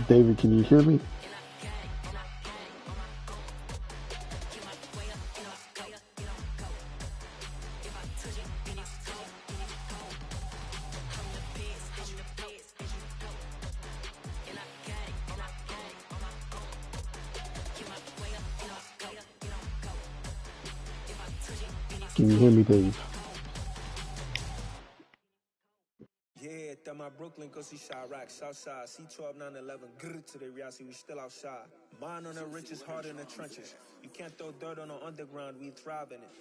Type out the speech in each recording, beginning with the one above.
David, can you hear me? Can you hear me, Dave? Yeah, that my Brooklyn, go see Chirac, Southside, C12, 911, grr to the reality, we still outside. Mine on the riches, hard in the trenches. You can't throw dirt on the underground, we thrive in it.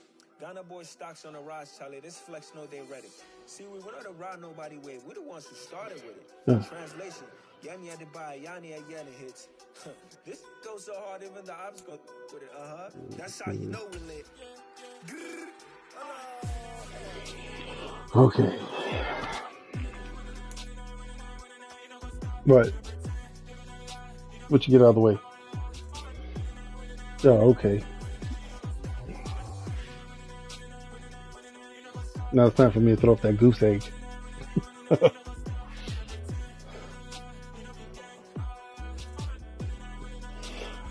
Ghana boys stocks on the rise, Charlie, this flex know they ready. See, we were not the ride nobody wave, we the ones who started with it. Translation, Yanni had to buy, Yanni had Yanni hits. This goes so hard, even the ops go with it, That's how you know we lit. Okay. What you get out of the way? Oh, okay. Now it's time for me to throw up that goose egg.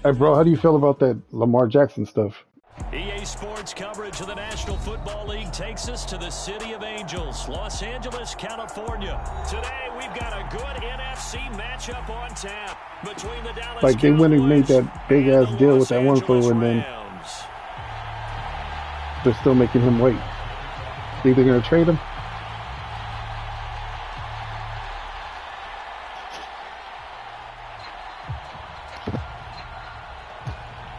Hey, bro, how do you feel about that Lamar Jackson stuff? EA Sports coverage of the National Football League takes us to the City of Angels, Los Angeles, California. Today, we've got a good NFC matchup on tap between the Dallas Like they went and made that big ass deal with that one fool, and then they're still making him wait. Think they're gonna trade him?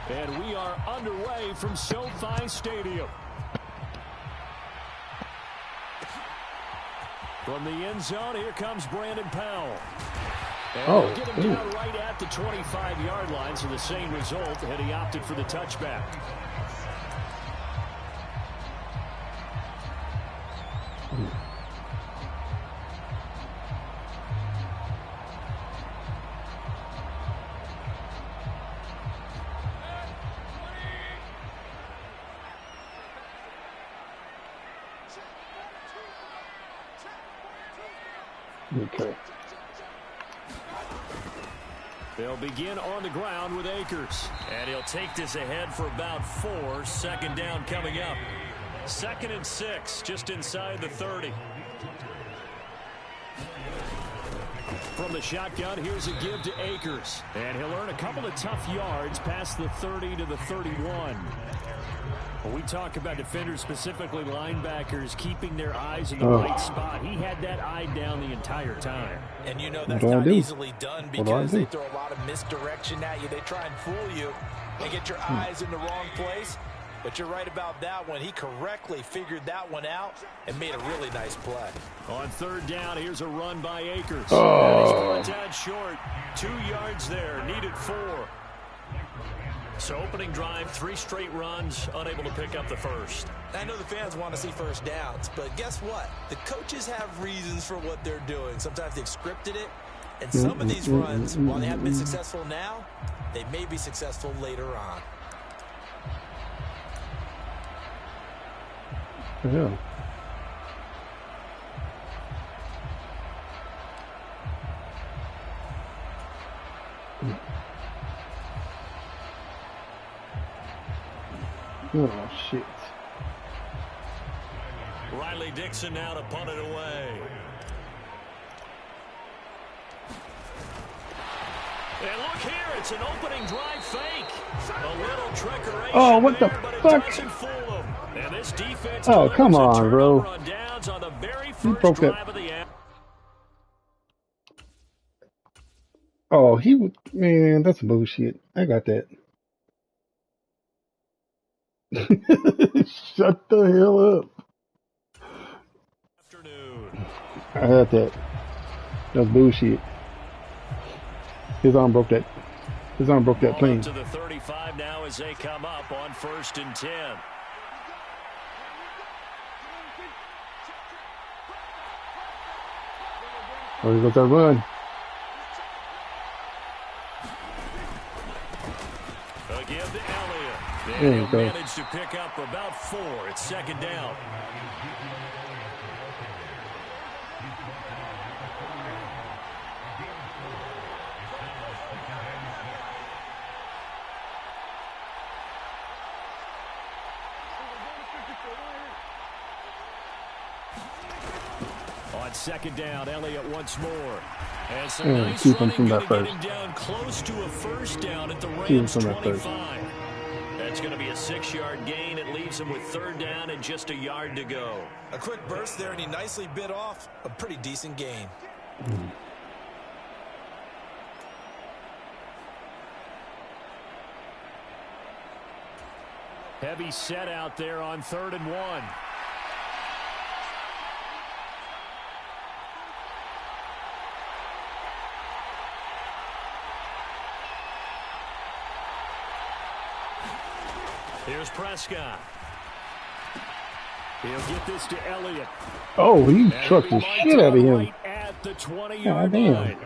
And we are underway from SoFi Stadium. From the end zone, here comes Brandon Powell. And get him down right at the 25-yard line, so the same result, and he opted for the touchback. Okay. They'll begin on the ground with Akers. And he'll take this ahead for about 4. Second down coming up. 2nd and 6, just inside the 30. From the shotgun, here's a give to Akers. And he'll earn a couple of tough yards past the 30 to the 31. When we talk about defenders, specifically linebackers, keeping their eyes in the right spot, he had that eye down the entire time. And you know that's not easily done because they throw a lot of misdirection at you. They try and fool you and get your eyes in the wrong place. But you're right about that one. He correctly figured that one out and made a really nice play. On 3rd down, here's a run by Akers. And he's brought out short. 2 yards there, needed 4. So opening drive, 3 straight runs, unable to pick up the first. I know the fans want to see first downs, but guess what? The coaches have reasons for what they're doing. Sometimes they've scripted it, and some of these runs, while they haven't been successful now, they may be successful later on. Yeah. Oh, shit. Riley Dixon now to punt it away. And look here, it's an opening drive fake. A little trickery. Oh, what the fuck? And this defense come on, bro. On downs on the very He first broke drive that. of the Oh, man, that's bullshit. I got that. Shut the hell up. I had that. That's bullshit. His arm broke that. His arm broke that plane. To the 35 now as they come up on 1st and 10. Oh, he goes that run. A give to Elliott. There And you he'll go. manage to pick up about 4. It's 2nd down. On second down, Elliott once more. And some nice keep him running from going that to get first. him down close to a first down at the Keep him Rams from that 25. first. That's going to be a 6-yard gain. It leaves him with third down and just a yard to go. A quick burst there, and he nicely bit off a pretty decent gain. Heavy set out there on 3rd and 1. Here's Prescott. He'll get this to Elliott. Oh, he trucked the shit out of him. Right at the 20-yard damn. line.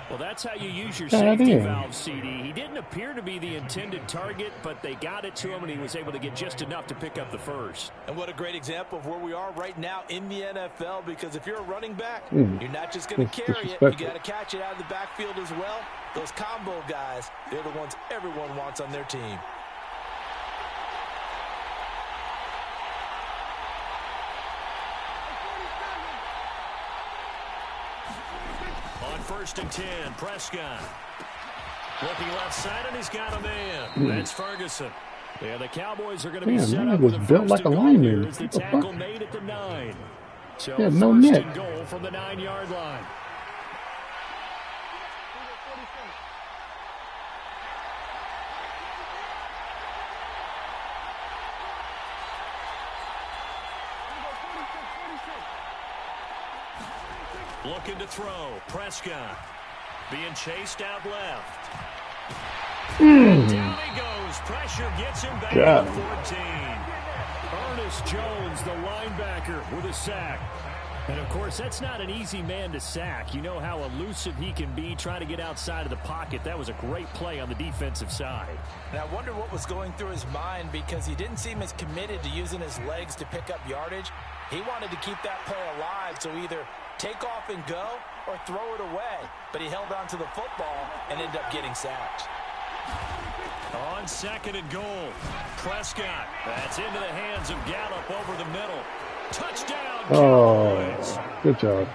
Well, that's how you use your God safety damn. valve, CD. He didn't appear to be the intended target, but they got it to him, and he was able to get just enough to pick up the first. And what a great example of where we are right now in the NFL, because if you're a running back, you're not just going to carry it. You got to catch it out of the backfield as well. Those combo guys, they're the ones everyone wants on their team. On 1st and 10, Prescott. Looking left side, and he's got a man. That's Ferguson. Yeah, the Cowboys are going to be set up with a built like a lineman. The tackle made at the 9. So Yeah, no 1st net. and goal from the 9-yard line. Looking to throw. Prescott being chased out left. Down he goes. Pressure gets him back God. to 14. Ernest Jones, the linebacker, with a sack. And, of course, that's not an easy man to sack. You know how elusive he can be trying to get outside of the pocket. That was a great play on the defensive side. And I wonder what was going through his mind, because he didn't seem as committed to using his legs to pick up yardage. He wanted to keep that play alive, so either take off and go or throw it away. But he held on to the football and ended up getting sacked. On 2nd and goal, Prescott. That's into the hands of Gallup over the middle. Touchdown, Cowboys. Good job.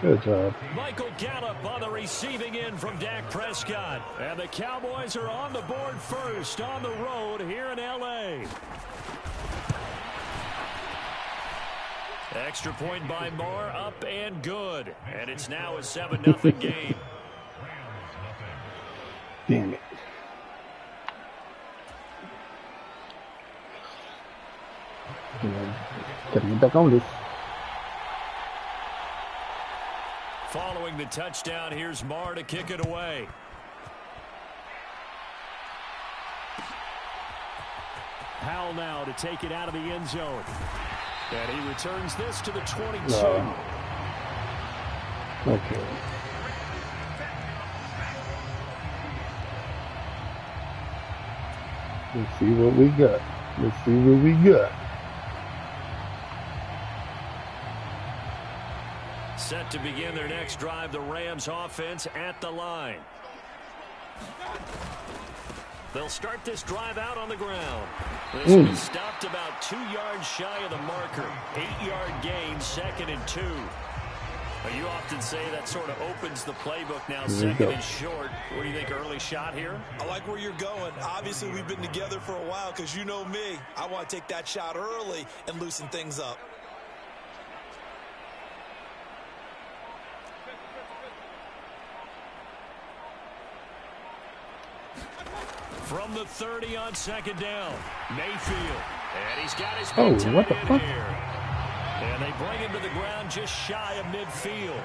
Good job. Michael Gallup on the receiving end from Dak Prescott. And the Cowboys are on the board first on the road here in L.A. Extra point by Moore, up and good. And it's now a 7-0 game. Damn it. Gotta get back on this. Following the touchdown, here's Moore to kick it away. Howell now to take it out of the end zone. And he returns this to the 22. Okay. Let's see what we got. Let's see what we got. Set to begin their next drive, the Rams offense at the line. They'll start this drive out on the ground. This one is stopped about 2 yards shy of the marker. 8-yard gain, 2nd and 2. You often say that sort of opens the playbook now, 2nd and short. What do you think, early shot here? I like where you're going. Obviously, we've been together for a while, because you know me. I want to take that shot early and loosen things up. From the 30 on 2nd down, Mayfield. And he's got his what the fuck? here. And they bring him to the ground just shy of midfield.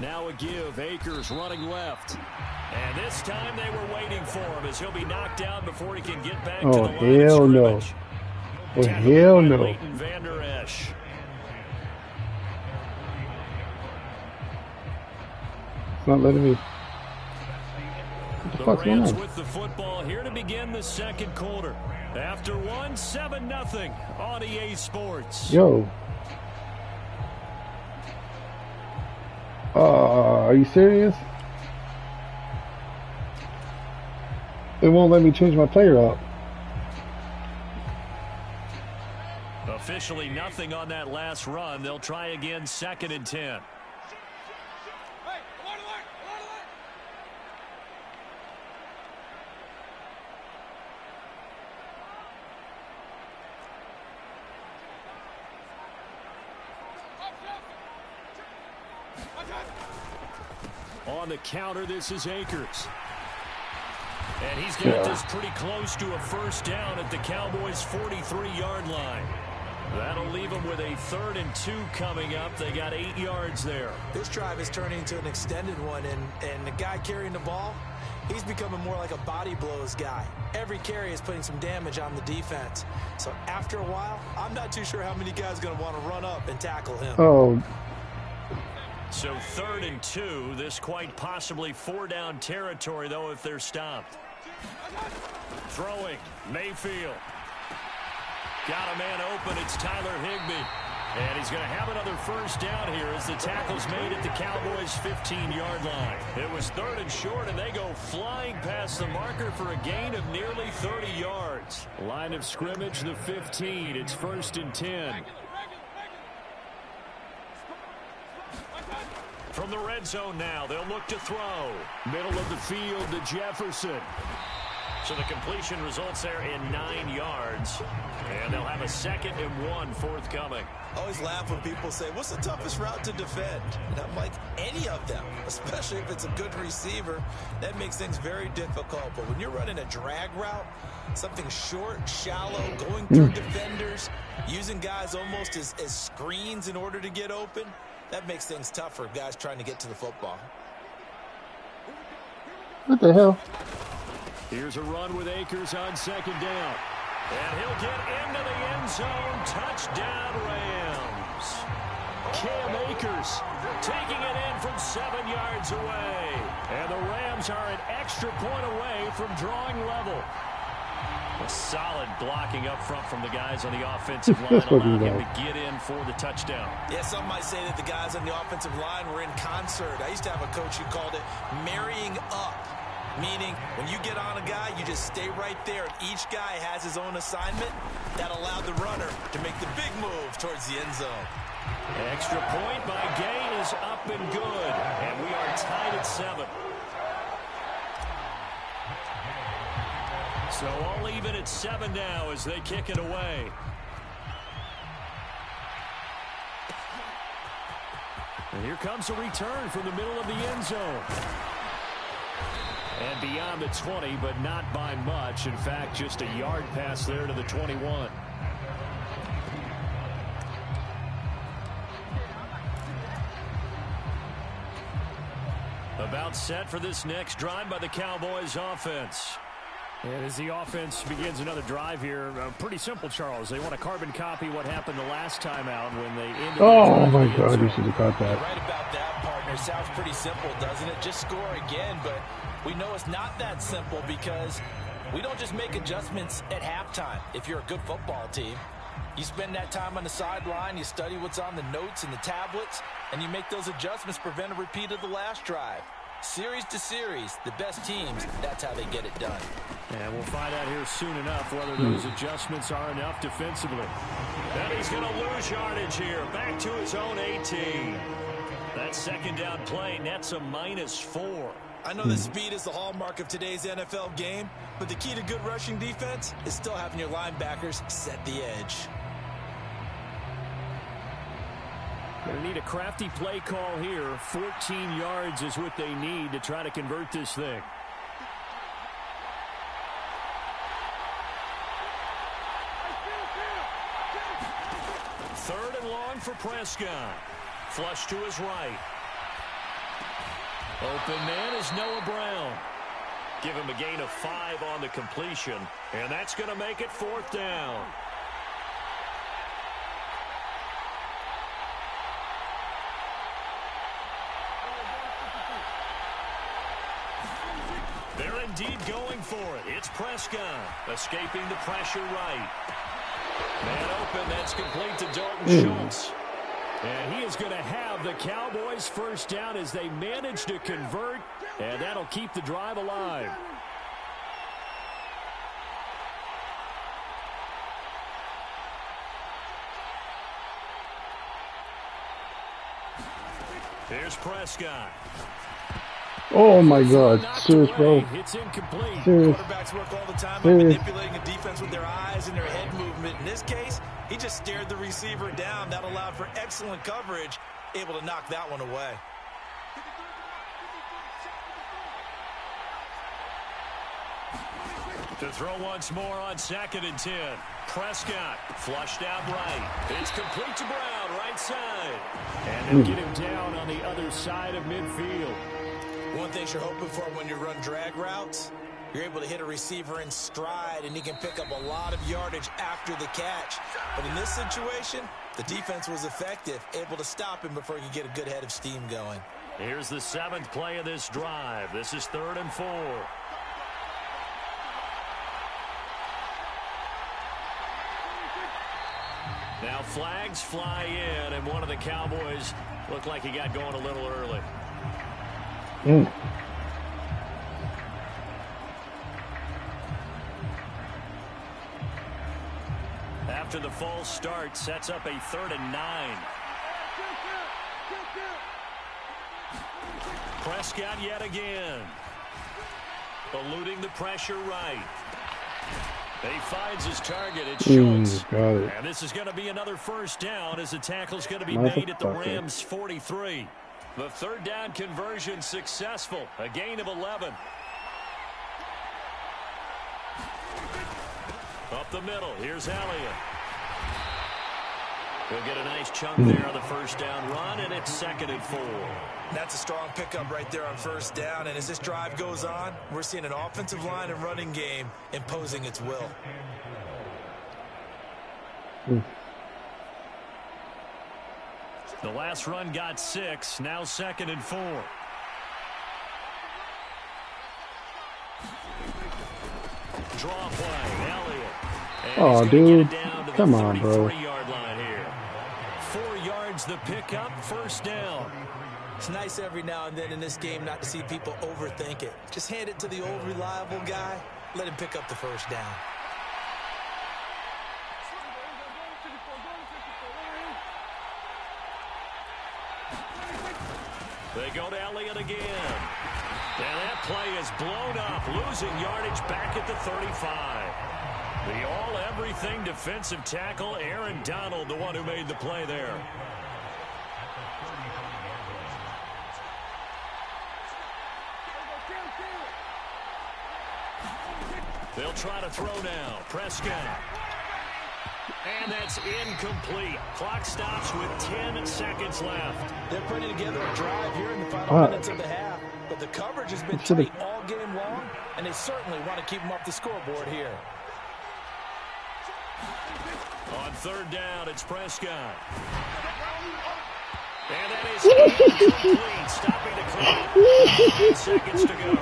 Now a give. Akers running left. And this time they were waiting for him, as he'll be knocked out before he can get back to the line of hell no. scrimmage. Oh, hell no. Leighton Vander Esch. It's not letting me. What the fuck's going Rams on? with the football here to begin the 2nd quarter. After 7-0 on EA Sports. Yo. Are you serious? It won't let me change my player up. Officially nothing on that last run. They'll try again, 2nd and 10. On the counter, this is Akers. And he's got this pretty close to a first down at the Cowboys' 43-yard line. That'll leave them with a 3rd and 2 coming up. They got 8 yards there. This drive is turning into an extended one, and the guy carrying the ball, he's becoming more like a body blows guy. Every carry is putting some damage on the defense. So after a while, I'm not too sure how many guys are going to want to run up and tackle him. Oh. So 3rd and 2. This quite possibly 4-down territory, though, if they're stopped. Throwing, Mayfield. Got a man open. It's Tyler Higbee. And he's going to have another first down here as the tackle's made at the Cowboys' 15-yard line. It was 3rd and short, and they go flying past the marker for a gain of nearly 30 yards. Line of scrimmage, the 15. It's 1st and 10. From the red zone now, they'll look to throw. Middle of the field to Jefferson. So the completion results there in 9 yards. And they'll have a 2nd and 1 forthcoming. I always laugh when people say, what's the toughest route to defend? And I'm like, any of them, especially if it's a good receiver. That makes things very difficult. But when you're running a drag route, something short, shallow, going through defenders, using guys almost as screens in order to get open, that makes things tough for guys trying to get to the football. What the hell? Here's a run with Akers on 2nd down. And he'll get into the end zone. Touchdown, Rams. Cam Akers taking it in from 7 yards away. And the Rams are an extra point away from drawing level. A solid blocking up front from the guys on the offensive line allowed him to get in for the touchdown. Yeah, some might say that the guys on the offensive line were in concert. I used to have a coach who called it marrying up, meaning when you get on a guy, you just stay right there. Each guy has his own assignment. That allowed the runner to make the big move towards the end zone. Extra point by Gain is up and good, and we are tied at 7. So all even at 7 now as they kick it away. And here comes a return from the middle of the end zone. And beyond the 20, but not by much. In fact, just a yard pass there to the 21. About set for this next drive by the Cowboys offense. And as the offense begins another drive here, pretty simple, Charles. They want to carbon copy what happened the last time out when they ended. Oh my God, you should have caught that. You're right about that, partner. Sounds pretty simple, doesn't it? Just score again, but we know it's not that simple because we don't just make adjustments at halftime. If you're a good football team, you spend that time on the sideline, you study what's on the notes and the tablets, and you make those adjustments, prevent a repeat of the last drive. Series to series, the best teams, that's how they get it done. And we'll find out here soon enough whether those adjustments are enough defensively. And he's going to lose yardage here. Back to his own 18. That 2nd down play nets a -4. I know that speed is the hallmark of today's NFL game, but the key to good rushing defense is still having your linebackers set the edge. Going to need a crafty play call here. 14 yards is what they need to try to convert this thing. Third and long for Prescott. Flush to his right. Open man is Noah Brown. Give him a gain of 5 on the completion, and that's going to make it 4th down. They're indeed going for it. It's Prescott escaping the pressure right. Man open, that's complete to Dalton Schultz. And he is going to have the Cowboys' first down as they manage to convert, and that'll keep the drive alive. Here's Prescott. Oh my God, serious, bro. It's incomplete. Serious. Quarterbacks work all the time on manipulating a defense with their eyes and their head movement. In this case, he just stared the receiver down. That allowed for excellent coverage, able to knock that one away. To throw once more on 2nd and 10. Prescott flushed out right. It's complete to Brown, right side. And they'll get him down on the other side of midfield. One thing you're hoping for when you run drag routes, you're able to hit a receiver in stride, and he can pick up a lot of yardage after the catch. But in this situation, the defense was effective, able to stop him before he could get a good head of steam going. Here's the 7th play of this drive. This is 3rd and 4. Now flags fly in, and one of the Cowboys looked like he got going a little early. After the false start, sets up a 3rd and 9. Prescott yet again. Eluding the pressure right. He finds his target. It's Schultz. Got it. And this is going to be another 1st down as the tackle's going to be made at the Rams' 43. The 3rd down conversion successful. A gain of 11. Up the middle. Here's Elliott. He'll get a nice chunk there on the 1st down run, and it's 2nd and 4. That's a strong pickup right there on 1st down, and as this drive goes on, we're seeing an offensive line and running game imposing its will. The last run got 6, now 2nd and 4. Draw play, Elliott. Oh, dude. Come on, bro. 33-yard line here. 4 yards the pickup, 1st down. It's nice every now and then in this game not to see people overthink it. Just hand it to the old reliable guy. Let him pick up the 1st down. They go to Elliott again. And that play is blown up, losing yardage back at the 35. The all-everything defensive tackle, Aaron Donald, the one who made the play there. They'll try to throw now. Prescott. And that's incomplete. Clock stops with 10 seconds left. They're putting together a drive here in the final minutes of the half. But the coverage has been tight all game long, and they certainly want to keep them off the scoreboard here. On 3rd down, it's Prescott. And that is incomplete, stopping the clock. 10 seconds to go.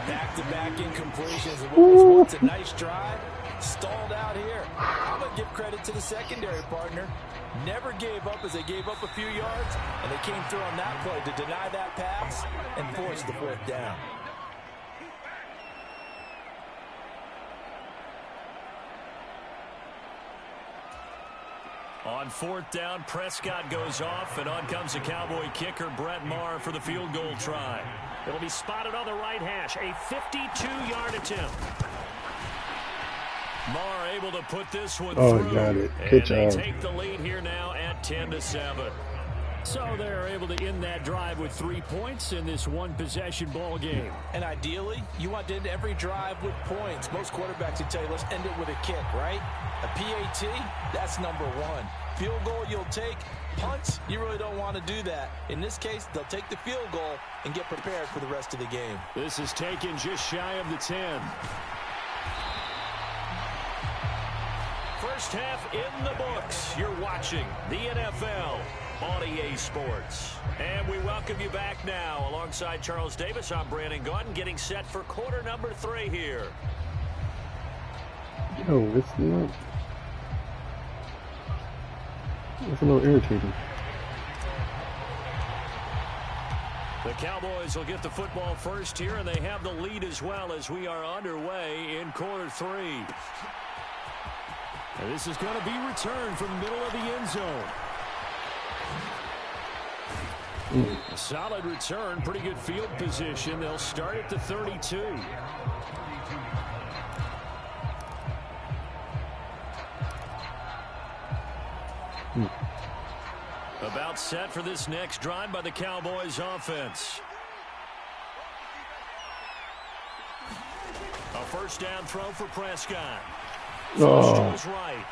Back-to-back incompletions. And what was once a nice drive, stalled out here. I'm going to give credit to the secondary partner. Never gave up as they gave up a few yards, and they came through on that play to deny that pass and force the 4th down. On 4th down, Prescott goes off, and on comes the Cowboy kicker, Brett Maher, for the field goal try. It'll be spotted on the right hash, a 52-yard attempt. Maher able to put this one through. Got it. Good job. And they take the lead here now at 10-7. So they're able to end that drive with 3 points in this one-possession ball game. And ideally, you want to end every drive with points. Most quarterbacks would tell you, let's end it with a kick, right? A PAT, that's number 1. Field goal you'll take. Punts, you really don't want to do that. In this case, they'll take the field goal and get prepared for the rest of the game. This is taken just shy of the 10. First half in the books. You're watching the NFL on EA Sports. And we welcome you back now. Alongside Charles Davis, I'm Brandon Gordon, getting set for quarter number 3 here. Yo, it's not. It's a little irritating. The Cowboys will get the football first here, and they have the lead as well as we are underway in quarter 3. And this is going to be returned from the middle of the end zone. A solid return, pretty good field position. They'll start at the 32. About set for this next drive by the Cowboys offense. A first down throw for Prescott. First right.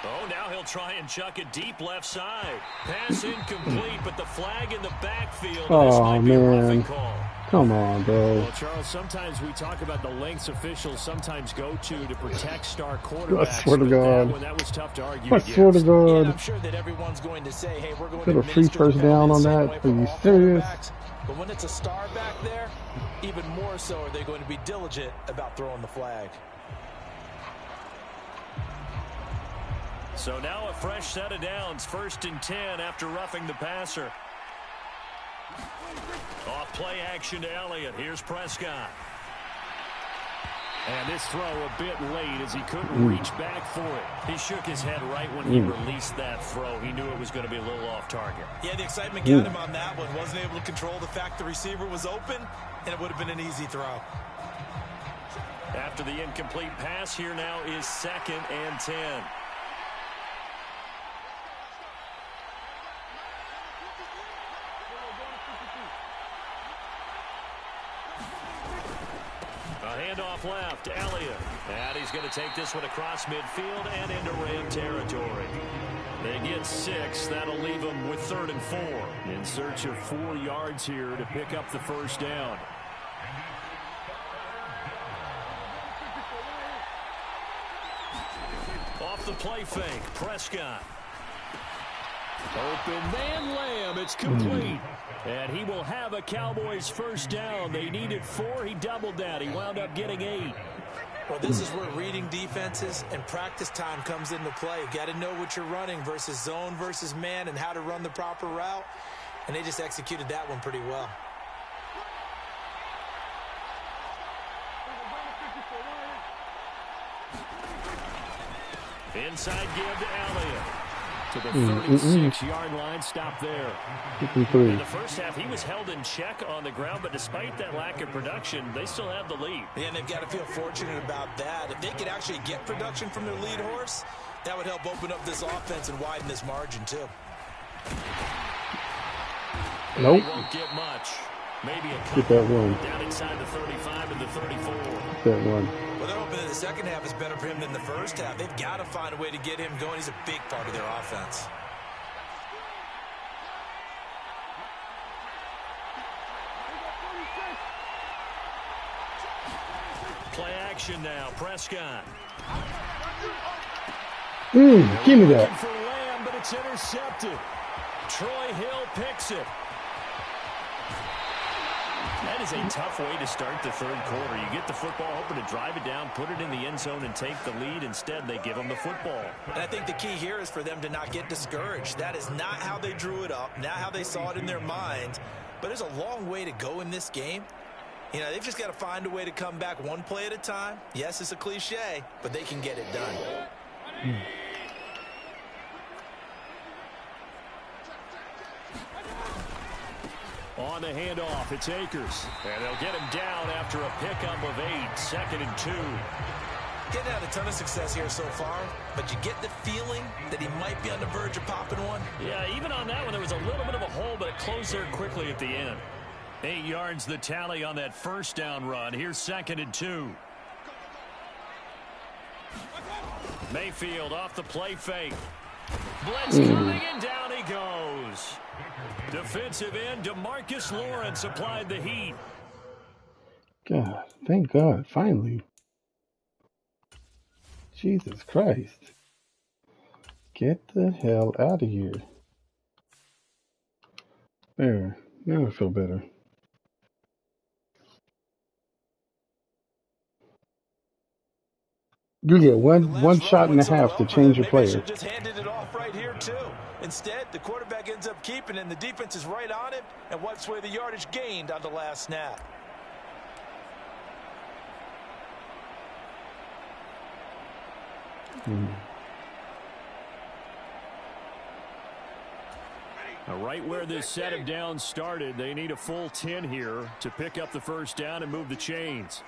Oh, now he'll try and chuck it deep left side. Pass incomplete, but the flag in the backfield. This might be a roughing call. Come on, bro. Well, Charles, sometimes we talk about the lengths officials sometimes go to protect star quarterbacks. I swear to God. That was tough to argue I swear to God. Yeah, I'm sure that everyone's going to say, hey, we're going to a free first down on that? Are you serious? But when it's a star back there, even more so are they going to be diligent about throwing the flag. So now a fresh set of downs, 1st and 10 after roughing the passer. Off play action to Elliott. Here's Prescott. And this throw a bit late as he couldn't reach back for it. He shook his head right when he released that throw. He knew it was going to be a little off target. Yeah, the excitement got him on that one. Wasn't able to control the fact the receiver was open, and it would have been an easy throw. After the incomplete pass, here now is 2nd and 10. Handoff left, Elliott. And he's going to take this one across midfield and into Ram territory. They get 6. That'll leave them with 3rd and 4. In search of 4 yards here to pick up the first down. Off the play fake, Prescott. Open man Lamb, it's complete. And he will have a Cowboys first down. They needed 4, he doubled that. He wound up getting 8. Well, this is where reading defenses and practice time comes into play. You got to know what you're running versus zone versus man and how to run the proper route. And they just executed that one pretty well. Inside give to Elliott. To the 36-yard line, stop there. In the first half, he was held in check on the ground, but despite that lack of production, they still have the lead. Yeah, and they've got to feel fortunate about that. If they could actually get production from their lead horse, that would help open up this offense and widen this margin, too. Nope. He won't get much. Maybe a Get that one. Down inside the 35 and the 34. That one. Well, they're hoping that the second half is better for him than the first half. They've got to find a way to get him going. He's a big part of their offense. Play action now. Prescott. Give me that. For Lamb, but it's intercepted. Troy Hill picks it. That is a tough way to start the third quarter. You get the football, hoping to drive it down, put it in the end zone, and take the lead. Instead, they give them the football. And I think the key here is for them to not get discouraged. That is not how they drew it up, not how they saw it in their mind. But there's a long way to go in this game. You know, they've just got to find a way to come back one play at a time. Yes, it's a cliche, but they can get it done. On the handoff, it's Akers. And they'll get him down after a pickup of 8, 2nd and 2. Getting had a ton of success here so far, but you get the feeling that he might be on the verge of popping one. Yeah, even on that one, there was a little bit of a hole, but it closed there quickly at the end. 8 yards the tally on that first down run. Here's 2nd and 2. Mayfield off the play fake. Blitz coming, and down he goes. Defensive end DeMarcus Lawrence applied the heat. God, thank God, finally. Jesus Christ. Get the hell out of here. There, now I feel better. You get one shot and a half to change your player. Just handed it off right here too. Instead, the quarterback ends up keeping it, and the defense is right on him and wipes away the yardage gained on the last snap. Right where this set of downs started, they need a full 10 here to pick up the first down and move the chains.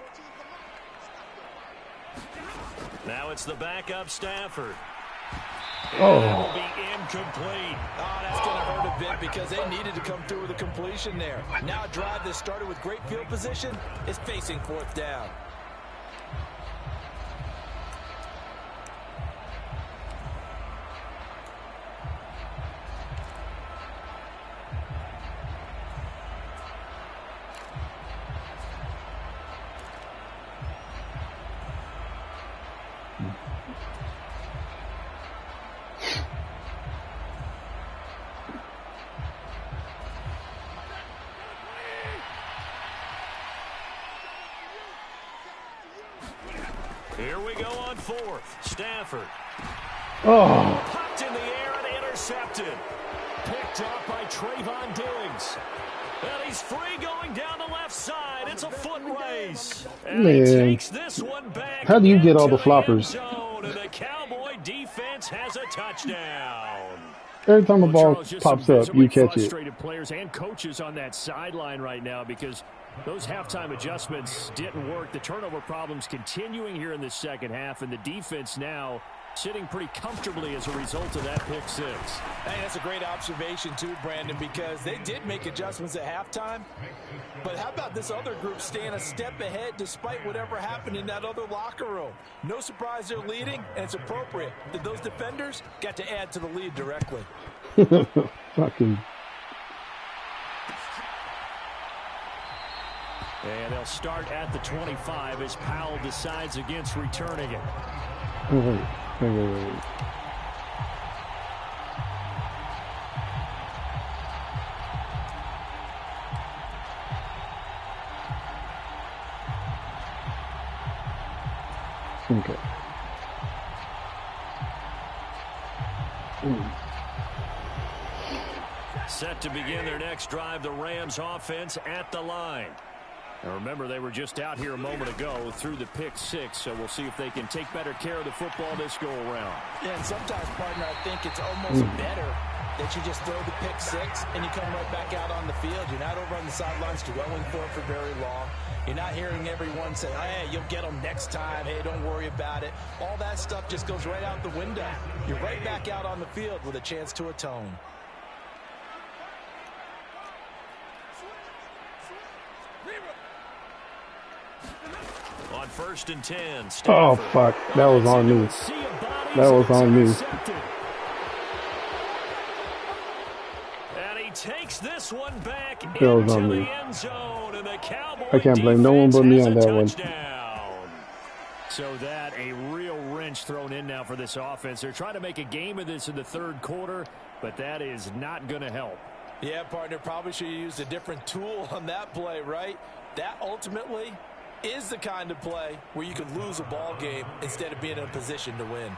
Now it's the backup Stafford. That'll be incomplete. Oh, that's going to hurt a bit because they needed to come through with a completion there. Now a drive that started with great field position is facing fourth down. Here we go on fourth. Stafford. Oh. Popped in the air and intercepted. Picked up by Trayvon Diggs. And he's free going down the left side. It's a foot race. And he takes this one back. How do you get all the floppers? And the Cowboy defense has a touchdown. Every time a ball pops up, you catch it. Frustrated players and coaches on that sideline right now because those halftime adjustments didn't work. The turnover problems continuing here in the second half, and the defense now sitting pretty comfortably as a result of that pick six. Hey, that's a great observation too, Brandon, because they did make adjustments at halftime. But how about this other group staying a step ahead despite whatever happened in that other locker room? No surprise they're leading, and it's appropriate that those defenders got to add to the lead directly. Fucking. And they'll start at the 25 as Powell decides against returning it. Wait. Okay. Set to begin their next drive, the Rams offense at the line. Now remember, they were just out here a moment ago through the pick six, so we'll see if they can take better care of the football this go-around. Yeah, and sometimes, partner, I think it's almost better that you just throw the pick six and you come right back out on the field. You're not over on the sidelines dwelling for it for very long. You're not hearing everyone say, hey, you'll get them next time. Hey, don't worry about it. All that stuff just goes right out the window. You're right back out on the field with a chance to atone. On 1st and 10. Stafford. Oh, fuck. That was on me. That was on me. And he takes this one back That was on into me. the end zone. And the Cowboy I can't blame no one but me on that one. So that a real wrench thrown in now for this offense. They're trying to make a game of this in the third quarter, but that is not going to help. Yeah, partner, probably should have used a different tool on that play, right? That ultimately is the kind of play where you could lose a ball game instead of being in a position to win.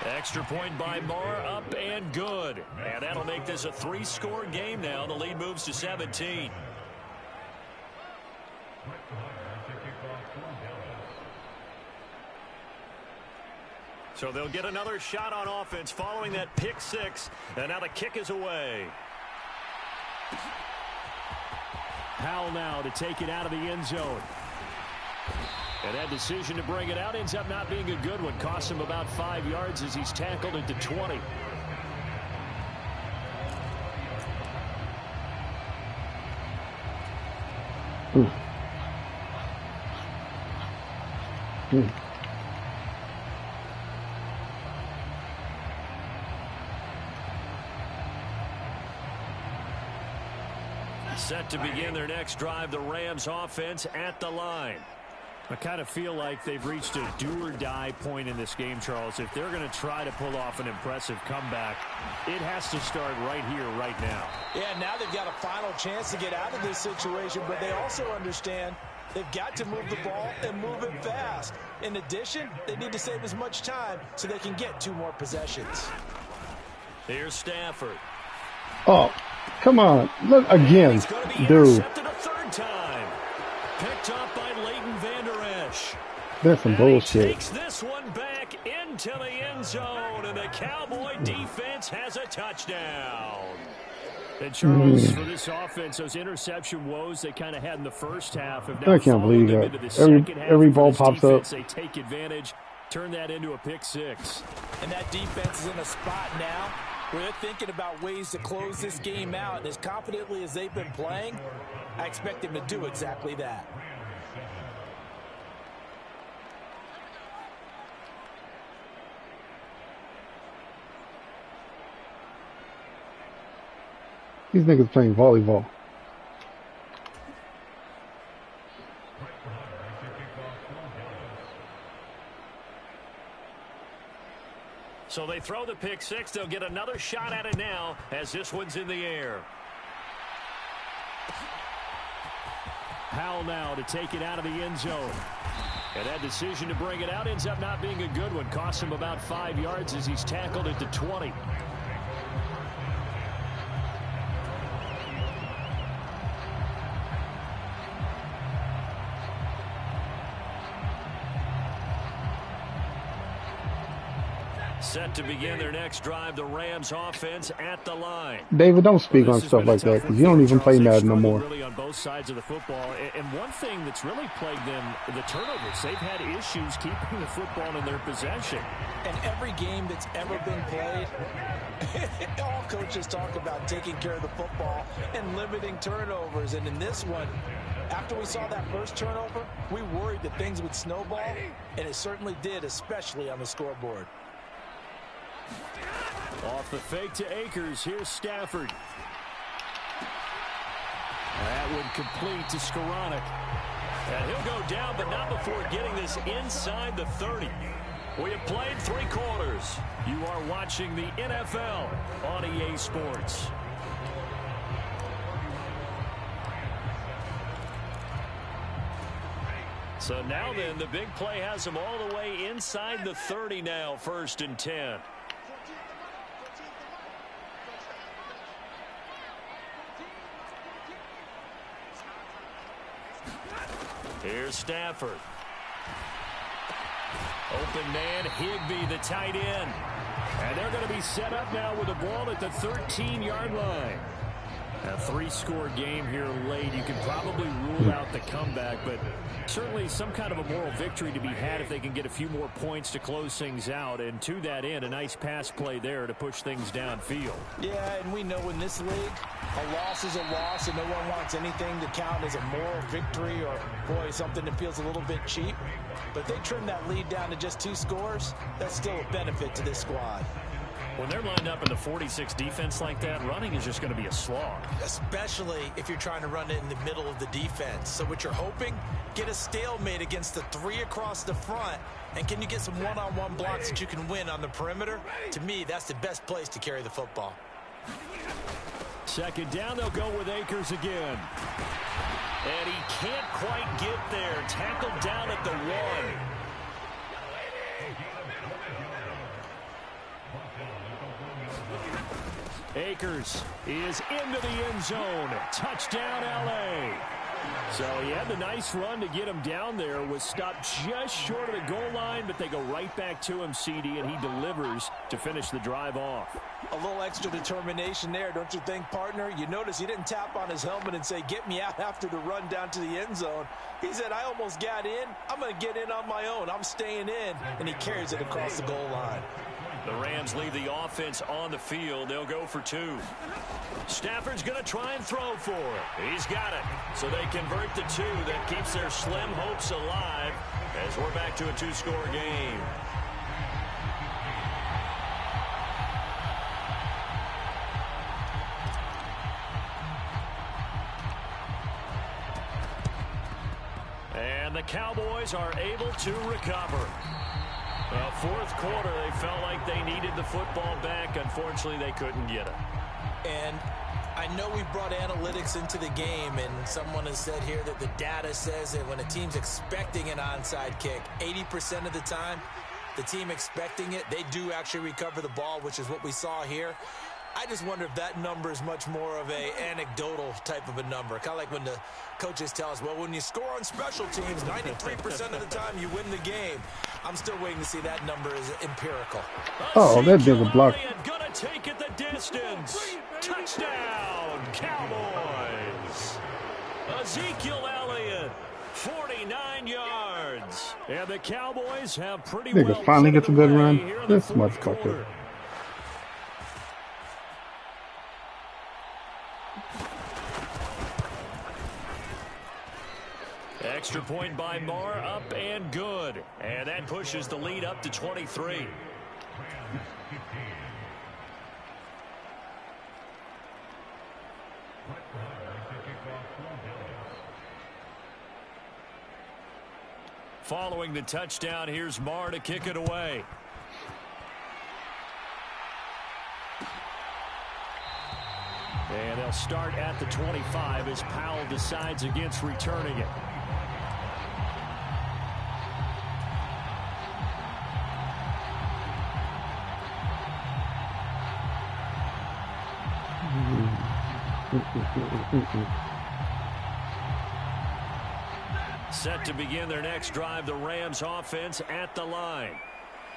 Extra point by Marr, up and good. And that'll make this a 3-score game now. The lead moves to 17. So they'll get another shot on offense following that pick six. And now the kick is away. Powell now to take it out of the end zone. And that decision to bring it out ends up not being a good one. Costs him about 5 yards as he's tackled into 20. Set to begin their next drive, the Rams offense at the line. I kind of feel like they've reached a do-or-die point in this game, Charles. If they're going to try to pull off an impressive comeback, it has to start right here, right now. Yeah, now they've got a final chance to get out of this situation, but they also understand they've got to move the ball and move it fast. In addition, they need to save as much time so they can get 2 more possessions. Here's Stafford. Oh, come on. Look again, He's going to be dude. intercepted a third time. Picked up by Leighton Vander Esch. That's some bullshit. Takes this one back into the end zone, and the Cowboy defense has a touchdown. And Charles, for this offense, those interception woes they kind of had in the first half have now I can't believe them that. into the second half. Every ball this pops defense, up. They take advantage, turn that into a pick six. And that defense is in a spot now where they're thinking about ways to close this game out. And as confidently as they've been playing, I expect them to do exactly that. These niggas playing volleyball. So they throw the pick six. They'll get another shot at it now as this one's in the air. Powell now to take it out of the end zone. And that decision to bring it out ends up not being a good one. Costs him about 5 yards as he's tackled at the 20. Set to begin their next drive, the Rams offense at the line. David, don't speak on stuff like that because you don't even play Madden no more. Really on both sides of the football. And one thing that's really plagued them, the turnovers. They've had issues keeping the football in their possession. And every game that's ever been played, all coaches talk about taking care of the football and limiting turnovers. And in this one, after we saw that first turnover, we worried that things would snowball, and it certainly did, especially on the scoreboard. Off the fake to Akers. Here's Stafford. That one complete to Skoranek. And he'll go down, but not before getting this inside the 30. We have played 3 quarters. You are watching the NFL on EA Sports. So now then, the big play has them all the way inside the 30 now, 1st and 10. Here's Stafford. Open man, Higbee, the tight end. And they're going to be set up now with the ball at the 13-yard line. A 3-score game here late. You can probably rule out the comeback, but certainly some kind of a moral victory to be had if they can get a few more points to close things out. And to that end, a nice pass play there to push things downfield. Yeah, and we know in this league, a loss is a loss, and no one wants anything to count as a moral victory or, boy, something that feels a little bit cheap. But if they trim that lead down to just 2 scores, that's still a benefit to this squad. When they're lined up in the 46 defense like that, running is just going to be a slog. Especially if you're trying to run it in the middle of the defense. So what you're hoping, get a stalemate against the 3 across the front. And can you get some one-on-one blocks that you can win on the perimeter? To me, that's the best place to carry the football. 2nd down, they'll go with Akers again. And he can't quite get there. Tackled down at the 1. Akers is into the end zone. Touchdown, L.A. So he had the nice run to get him down there. Was stopped just short of the goal line, but they go right back to him, CD, and he delivers to finish the drive off. A little extra determination there, don't you think, partner? You notice he didn't tap on his helmet and say, get me out after the run down to the end zone. He said, I almost got in. I'm going to get in on my own. I'm staying in. And he carries it across the goal line. The Rams leave the offense on the field. They'll go for 2. Stafford's going to try and throw for it. He's got it. So they convert the 2. That keeps their slim hopes alive as we're back to a 2-score game. And the Cowboys are able to recover. Well, 4th quarter, they felt like they needed the football back. Unfortunately, they couldn't get it. And I know we brought analytics into the game, and someone has said here that the data says that when a team's expecting an onside kick, 80% of the time, the team expecting it, they do actually recover the ball, which is what we saw here. I just wonder if that number is much more of a anecdotal type of a number. Kind of like when the coaches tell us, well, when you score on special teams, 93% of the time you win the game. I'm still waiting to see that number is empirical. Oh, that big a block. Gonna take it the distance. Touchdown, Cowboys. Ezekiel Elliott, 49 yards. And the Cowboys have pretty well finally gets a good run. This motherfucker. Extra point by Marr, up and good. And that pushes the lead up to 23. Following the touchdown, here's Marr to kick it away. And they'll start at the 25 as Powell decides against returning it. Set to begin their next drive, the Rams offense at the line.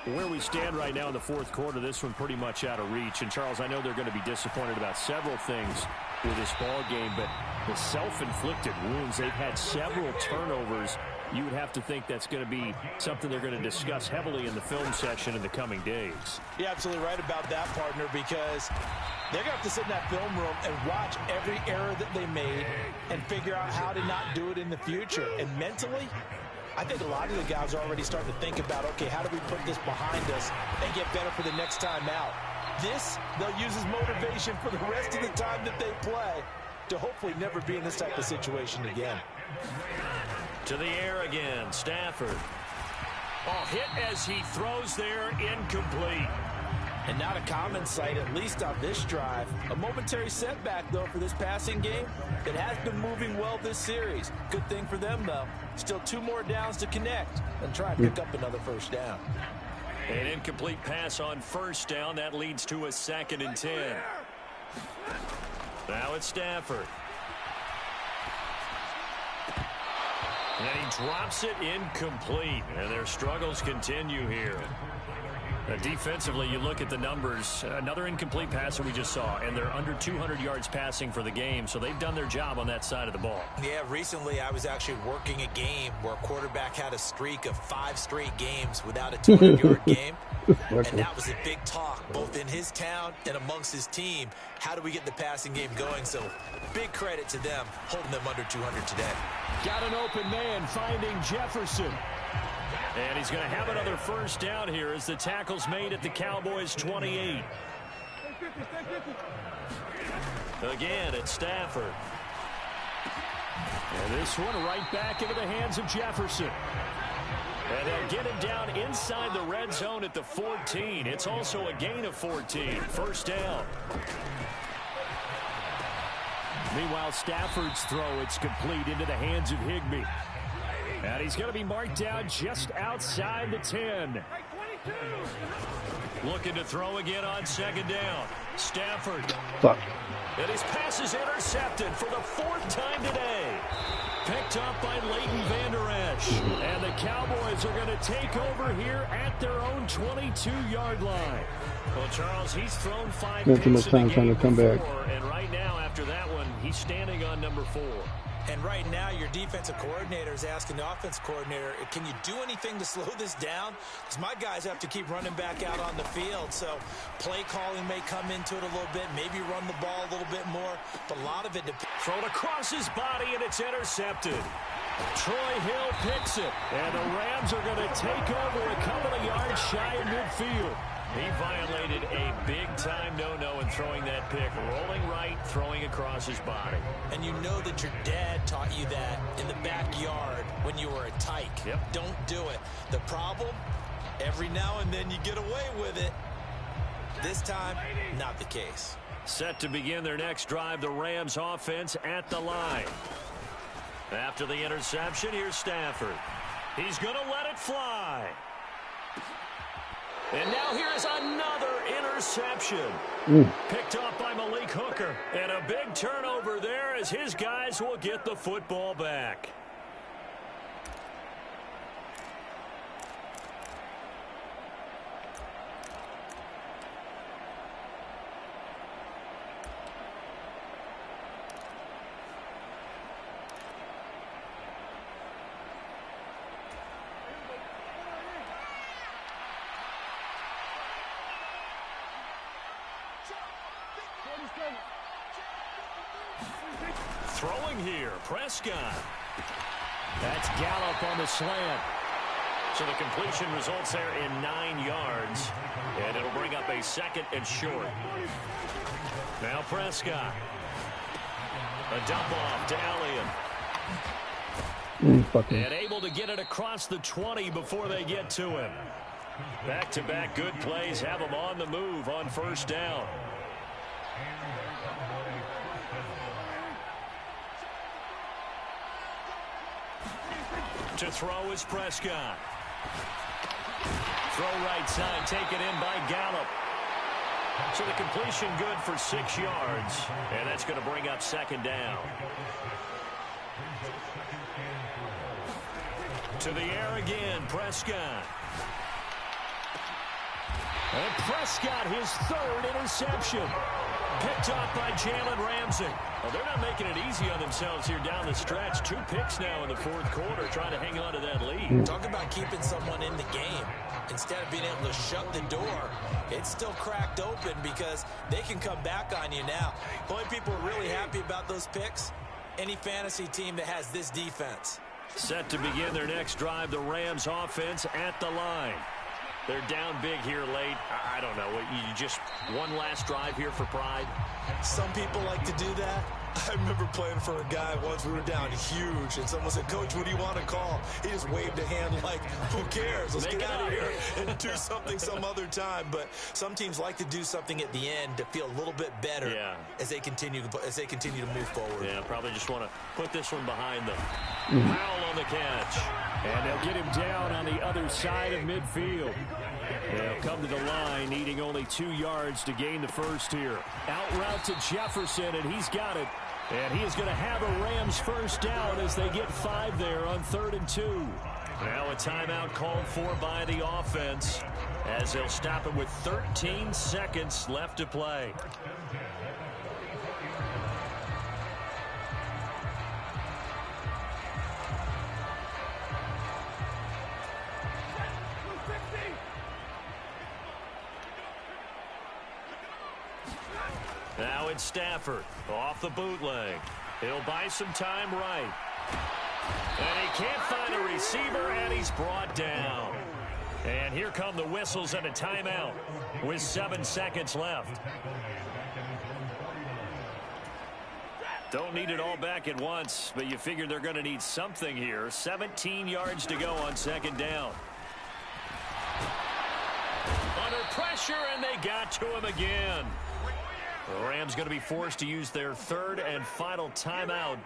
Where we stand right now in the fourth quarter, this one pretty much out of reach. And, Charles, I know they're going to be disappointed about several things with this ball game, but the self-inflicted wounds, they've had several turnovers. You would have to think that's going to be something they're going to discuss heavily in the film session in the coming days. You're absolutely right about that, partner, because they're going to have to sit in that film room and watch every error that they made and figure out how to not do it in the future. And mentally, I think a lot of the guys are already starting to think about, okay, how do we put this behind us and get better for the next time out? This, they'll use as motivation for the rest of the time that they play to hopefully never be in this type of situation again. To the air again, Stafford. Oh, hit as he throws there, incomplete. And not a common sight, at least on this drive. A momentary setback, though, for this passing game. It has been moving well this series. Good thing for them, though. Still 2 more downs to connect and try and pick up another first down. An incomplete pass on first down. That leads to a 2nd and 10. Now it's Stafford. And he drops it incomplete. And their struggles continue here. Defensively, you look at the numbers. Another incomplete pass that we just saw, and they're under 200 yards passing for the game, so they've done their job on that side of the ball. Yeah, recently I was actually working a game where a quarterback had a streak of 5 straight games without a 200-yard game. And that was a big talk, both in his town and amongst his team. How do we get the passing game going? So big credit to them, holding them under 200 today. Got an open man, finding Jefferson. And he's going to have another first down here as the tackle's made at the Cowboys' 28. Again, it's Stafford. And this one right back into the hands of Jefferson. And they'll get him down inside the red zone at the 14. It's also a gain of 14. First down. Meanwhile, Stafford's throw, it's complete into the hands of Higbee. And he's going to be marked down just outside the 10. Looking to throw again on 2nd down. Stafford. Fuck. And his pass is intercepted for the 4th time today. Picked up by Leighton Vander Esch. And the Cowboys are going to take over here at their own 22-yard line. Well, Charles, he's thrown 5 picks too much time trying to come back. And right now, after that one, he's standing on number 4. And right now, your defensive coordinator is asking the offense coordinator, can you do anything to slow this down? Because my guys have to keep running back out on the field. So play calling may come into it a little bit, maybe run the ball a little bit more. But a lot of it depends. Thrown across his body, and it's intercepted. Troy Hill picks it. And the Rams are going to take over a couple of yards shy of midfield. He violated a big-time no-no in throwing that pick. Rolling right, throwing across his body. And you know that your dad taught you that in the backyard when you were a tyke. Yep. Don't do it. The problem, every now and then you get away with it. This time, not the case. Set to begin their next drive, the Rams offense at the line. After the interception, here's Stafford. He's going to let it fly. And now here's another interception. interception. Picked off by Malik Hooker. And a big turnover there as his guys will get the football back. Throwing here, Prescott. That's Gallup on the slant. So the completion results there in 9 yards. And it'll bring up a 2nd and short. Now Prescott. A dump off to Elliott. And able to get it across the 20 before they get to him. Back-to-back good plays have him on the move on 1st down. To throw is Prescott. Throw right side, taken in by Gallup. So the completion good for 6 yards. And that's going to bring up 2nd down. To the air again, Prescott. And Prescott, his 3rd interception. Picked off by Jalen Ramsey. Well, they're not making it easy on themselves here down the stretch. 2 picks now in the 4th quarter, trying to hang on to that lead. Talk about keeping someone in the game. Instead of being able to shut the door, it's still cracked open because they can come back on you now. The only people are really happy about those picks, any fantasy team that has this defense. Set to begin their next drive, the Rams offense at the line. They're down big here late. I don't know. You just one last drive here for pride? Some people like to do that. I remember playing for a guy once. We were down huge, and someone said, "Coach, what do you want to call?" He just waved a hand like, "Who cares? Let's get out of here and do something some other time." But some teams like to do something at the end to feel a little bit better as they continue to move forward. Yeah, probably just want to put this one behind them. Powell on the catch. And they'll get him down on the other side of midfield. They'll come to the line, needing only 2 yards to gain the first here. Out route to Jefferson, and he's got it. And he is going to have a Rams 1st down as they get 5 there on 3rd and 2. Now a timeout called for by the offense as they'll stop it with 13 seconds left to play. Now it's Stafford off the bootleg. He'll buy some time right. And he can't find a receiver, and he's brought down. And here come the whistles and a timeout with 7 seconds left. Don't need it all back at once, but you figure they're going to need something here. 17 yards to go on 2nd down. Under pressure, and they got to him again. The Rams going to be forced to use their 3rd and final timeout.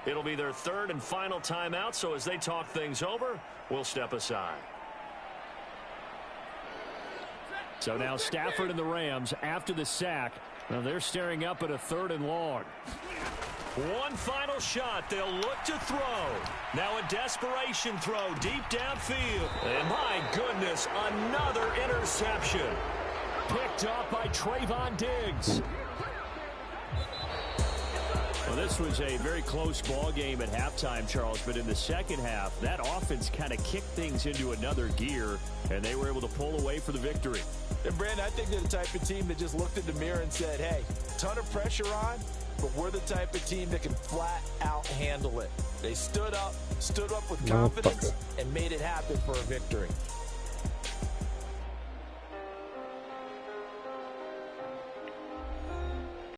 It'll be their 3rd and final timeout, so as they talk things over, we'll step aside. So now Stafford and the Rams, after the sack, now they're staring up at a 3rd and long. One final shot. They'll look to throw. Now a desperation throw deep downfield. And my goodness, another interception. Picked off by Trayvon Diggs. Well, this was a very close ball game at halftime, Charles, but in the second half, that offense kind of kicked things into another gear, and they were able to pull away for the victory. And, Brandon, I think they're the type of team that just looked in the mirror and said, hey, ton of pressure on, but we're the type of team that can flat out handle it. They stood up with confidence, and made it happen for a victory.